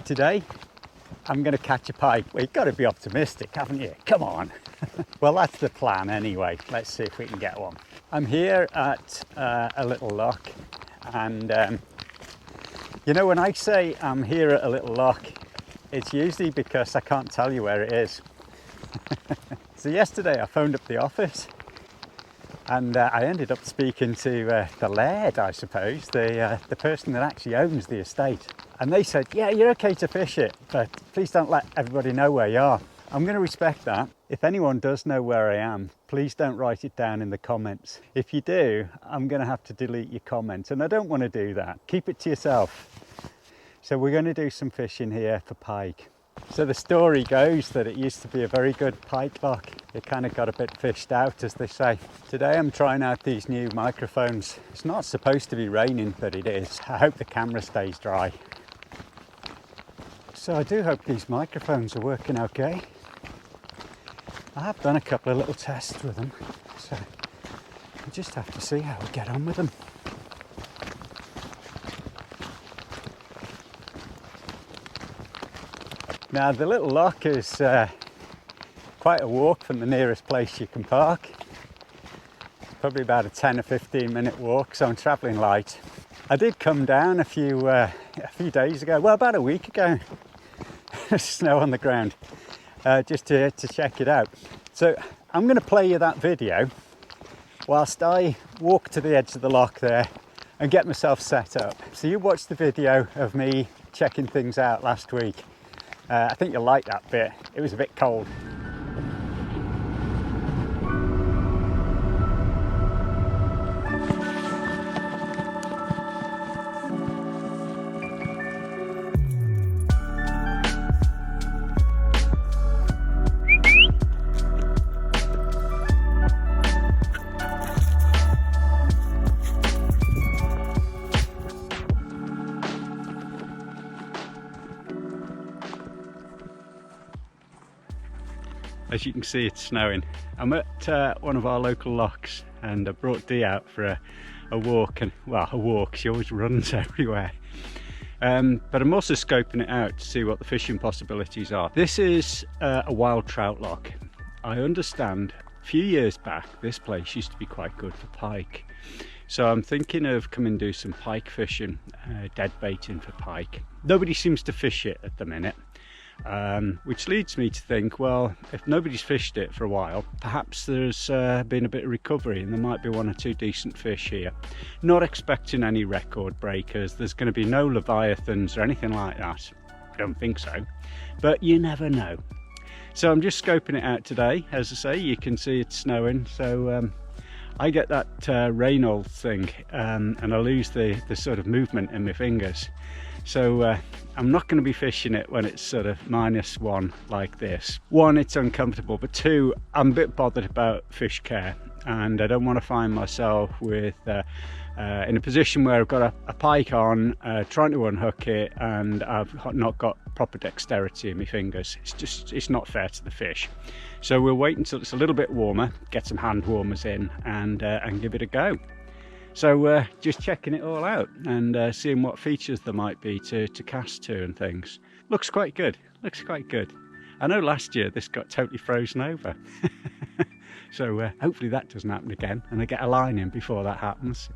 today I'm going to catch a pike. Well, you've got to be optimistic, haven't you? Come on. Well, that's the plan anyway. Let's see if we can get one. I'm here at a little loch, and you know, when I say I'm here at a little loch, it's usually because I can't tell you where it is. So yesterday I phoned up the office, and I ended up speaking to the laird, I suppose, the person that actually owns the estate. And they said, yeah, you're okay to fish it, but please don't let everybody know where you are. I'm going to respect that. If anyone does know where I am, please don't write it down in the comments. If you do, I'm going to have to delete your comment, and I don't want to do that. Keep it to yourself. So we're going to do some fishing here for pike. So the story goes that it used to be a very good pike loch. It kind of got a bit fished out, as they say. Today I'm trying out these new microphones. It's not supposed to be raining, but it is. I hope the camera stays dry. So I do hope these microphones are working okay. I have done a couple of little tests with them, so we just have to see how we get on with them. Now the little loch is quite a walk from the nearest place you can park. It's probably about a 10 or 15 minute walk, so I'm travelling light. I did come down a few days ago, well, about a week ago. Snow on the ground, just to check it out. So I'm going to play you that video whilst I walk to the edge of the loch there and get myself set up. So you watched the video of me checking things out last week. I think you'll like that bit. It was a bit cold. As you can see, it's snowing. I'm at one of our local lochs, and I brought Dee out for a walk, and well, a walk, she always runs everywhere. But I'm also scoping it out to see what the fishing possibilities are. This is a wild trout loch. I understand a few years back this place used to be quite good for pike. So I'm thinking of coming and do some pike fishing, dead baiting for pike. Nobody seems to fish it at the minute. Which leads me to think, well, if nobody's fished it for a while, perhaps there's been a bit of recovery and there might be one or two decent fish here. Not expecting any record breakers. There's going to be no leviathans or anything like that. I don't think so, but you never know. So I'm just scoping it out today. As I say, you can see it's snowing, so I get that Raynaud thing, and I lose the sort of movement in my fingers. So I'm not going to be fishing it when it's sort of -1 like this. One, it's uncomfortable, but two, I'm a bit bothered about fish care, and I don't want to find myself with in a position where I've got a pike on, trying to unhook it, and I've not got proper dexterity in my fingers. It's not fair to the fish. So we'll wait until it's a little bit warmer, get some hand warmers in, and give it a go. So just checking it all out and seeing what features there might be to cast to and things. Looks quite good, looks quite good. I know last year this got totally frozen over. So hopefully that doesn't happen again, and I get a line in before that happens.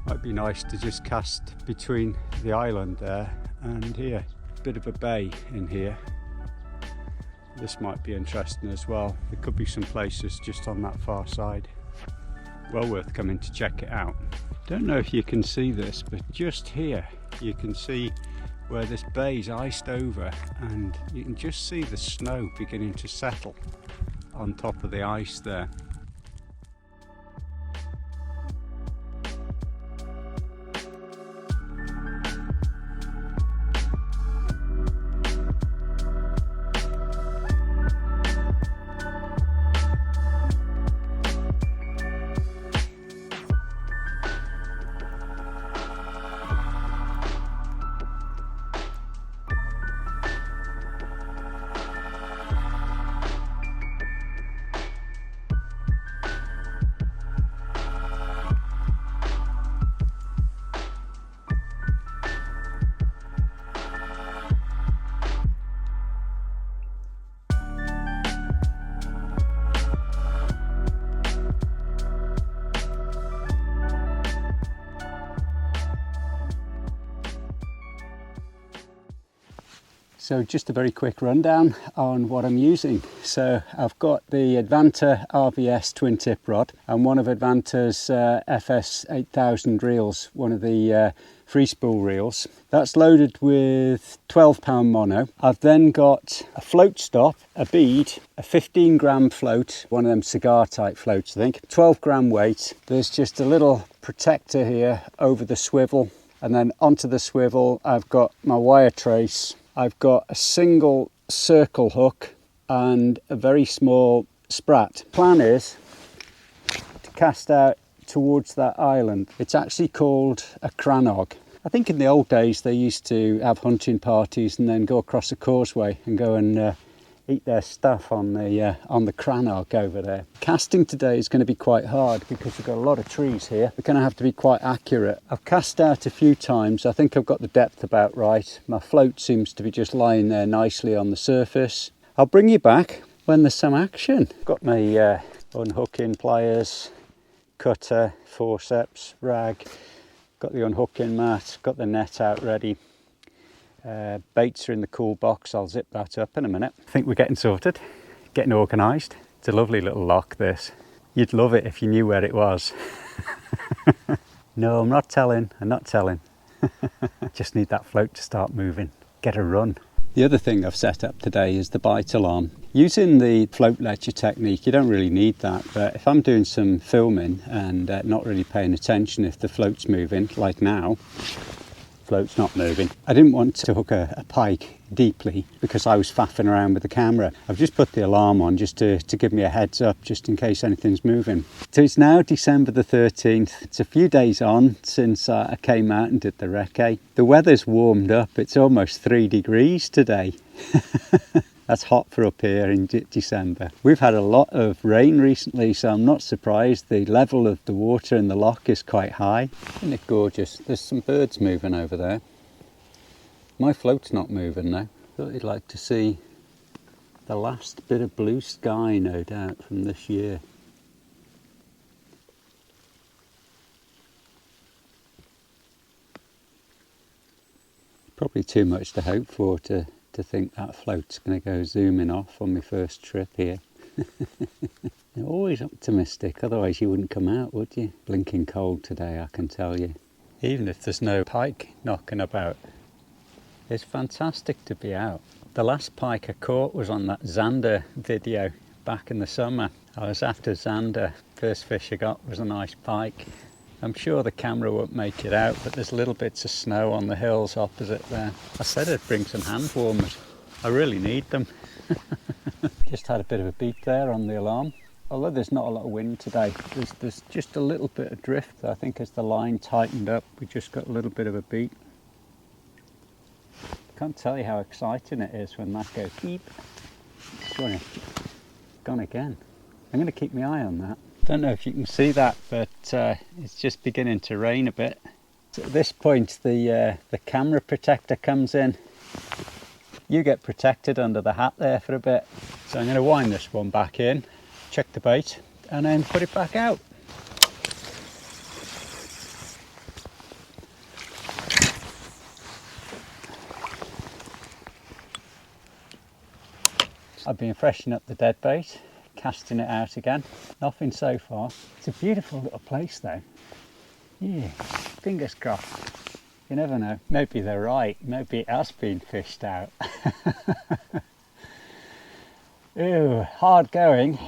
Might be nice to just cast between the island there and here. Bit of a bay in here. This might be interesting as well. There could be some places just on that far side. Well worth coming to check it out. Don't know if you can see this, but just here you can see where this bay's iced over, and you can just see the snow beginning to settle on top of the ice there. So just a very quick rundown on what I'm using. So I've got the Advanta RVS twin tip rod and one of Advanta's FS 8000 reels, one of the free spool reels. That's loaded with 12-pound mono. I've then got a float stop, a bead, a 15-gram float, one of them cigar type floats I think, 12-gram weight. There's just a little protector here over the swivel, and then onto the swivel I've got my wire trace. I've got a single circle hook and a very small sprat. Plan is to cast out towards that island. It's actually called a cranog. I think in the old days they used to have hunting parties and then go across a causeway and go and eat their stuff on the cranog over there. Casting today is going to be quite hard because we've got a lot of trees here. We're going to have to be quite accurate. I've cast out a few times. I think I've got the depth about right. My float seems to be just lying there nicely on the surface. I'll bring you back when there's some action. I've got my unhooking pliers, cutter, forceps, rag. Got the unhooking mat, got the net out ready. Baits are in the cool box. I'll zip that up in a minute. I think we're getting sorted, getting organised. It's a lovely little loch, this. You'd love it if you knew where it was. No, I'm not telling. Just need that float to start moving. Get a run. The other thing I've set up today is the bite alarm. Using the float lecture technique, you don't really need that, but if I'm doing some filming and not really paying attention if the float's moving, like now, float's not moving. I didn't want to hook a pike deeply because I was faffing around with the camera. I've just put the alarm on just to give me a heads up just in case anything's moving. So it's now December the 13th. It's a few days on since I came out and did the recce. The weather's warmed up. It's almost 3 degrees today. That's hot for up here in December. We've had a lot of rain recently, so I'm not surprised. The level of the water in the loch is quite high. Isn't it gorgeous? There's some birds moving over there. My float's not moving now. Thought you'd like to see the last bit of blue sky, no doubt, from this year. Probably too much to hope for to think that float's going to go zooming off on my first trip here. You're always optimistic, otherwise you wouldn't come out, would you? Blinking cold today, I can tell you. Even if there's no pike knocking about, it's fantastic to be out. The last pike I caught was on that zander video back in the summer. I was after zander. First fish I got was a nice pike. I'm sure the camera won't make it out, but there's little bits of snow on the hills opposite there. I said I'd bring some hand warmers. I really need them. Just had a bit of a beat there on the alarm. Although there's not a lot of wind today, there's just a little bit of drift. I think as the line tightened up, we just got a little bit of a beat. Can't tell you how exciting it is when that goes beep. It's gone again. I'm going to keep my eye on that. Don't know if you can see that, but it's just beginning to rain a bit. So at this point the camera protector comes in. You get protected under the hat there for a bit. So I'm going to wind this one back in, check the bait, and then put it back out. I've been freshening up the dead bait, casting it out again. Nothing so far. It's a beautiful little place though. Yeah, fingers crossed. You never know. Maybe they're right. Maybe it has been fished out. Ew, hard going.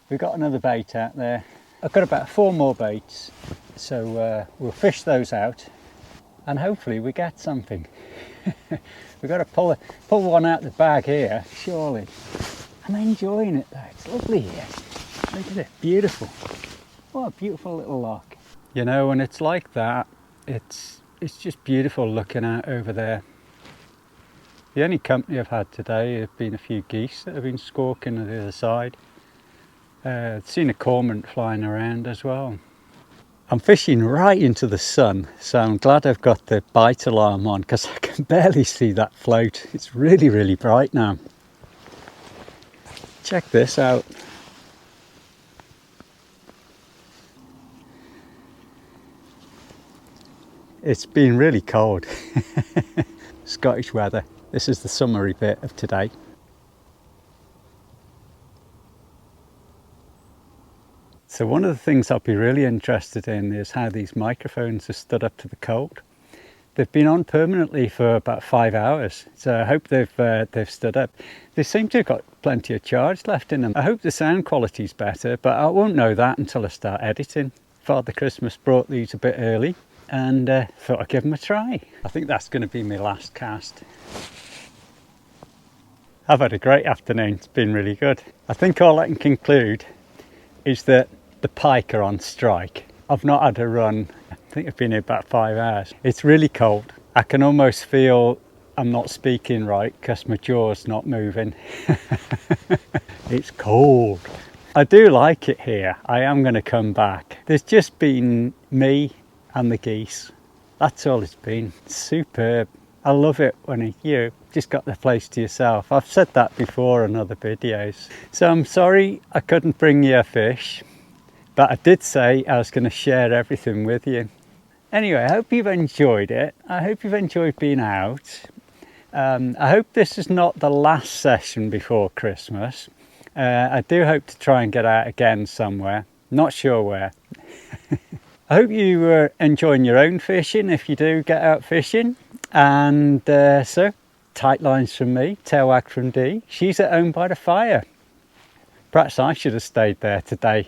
We've got another bait out there. I've got about 4 more baits. So we'll fish those out and hopefully we get something. We've got to pull one out the bag here, surely. I'm enjoying it though, it's lovely here. Look at it, beautiful. What a beautiful little loch. You know, when it's like that, it's just beautiful looking out over there. The only company I've had today have been a few geese that have been squawking on the other side. I've seen a cormorant flying around as well. I'm fishing right into the sun, so I'm glad I've got the bite alarm on because I can barely see that float. It's really, really bright now. Check this out. It's been really cold. Scottish weather. This is the summary bit of today. So one of the things I'll be really interested in is how these microphones have stood up to the cold. They've been on permanently for about 5 hours, so I hope they've stood up. They seem to have got plenty of charge left in them. I hope the sound quality's better, but I won't know that until I start editing. Father Christmas brought these a bit early and thought I'd give them a try. I think that's going to be my last cast. I've had a great afternoon, it's been really good. I think all I can conclude is that the Pike are on strike. I've not had a run. I think I've been here about 5 hours. It's really cold. I can almost feel I'm not speaking right because my jaw's not moving. It's cold. I do like it here. I am going to come back. There's just been me and the geese. That's all it's been. It's superb. I love it when you just got the place to yourself. I've said that before in other videos. So I'm sorry I couldn't bring you a fish, but I did say I was going to share everything with you. Anyway, I hope you've enjoyed it. I hope you've enjoyed being out. I hope this is not the last session before Christmas. I do hope to try and get out again somewhere. Not sure where. I hope you were enjoying your own fishing if you do get out fishing. And so, tight lines from me, tail wag from Dee. She's at home by the fire. Perhaps I should have stayed there today.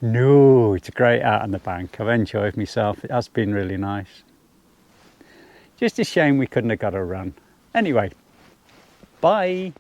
No, it's great out on the bank. I've enjoyed myself. It has been really nice. Just a shame we couldn't have got a run. Anyway, bye.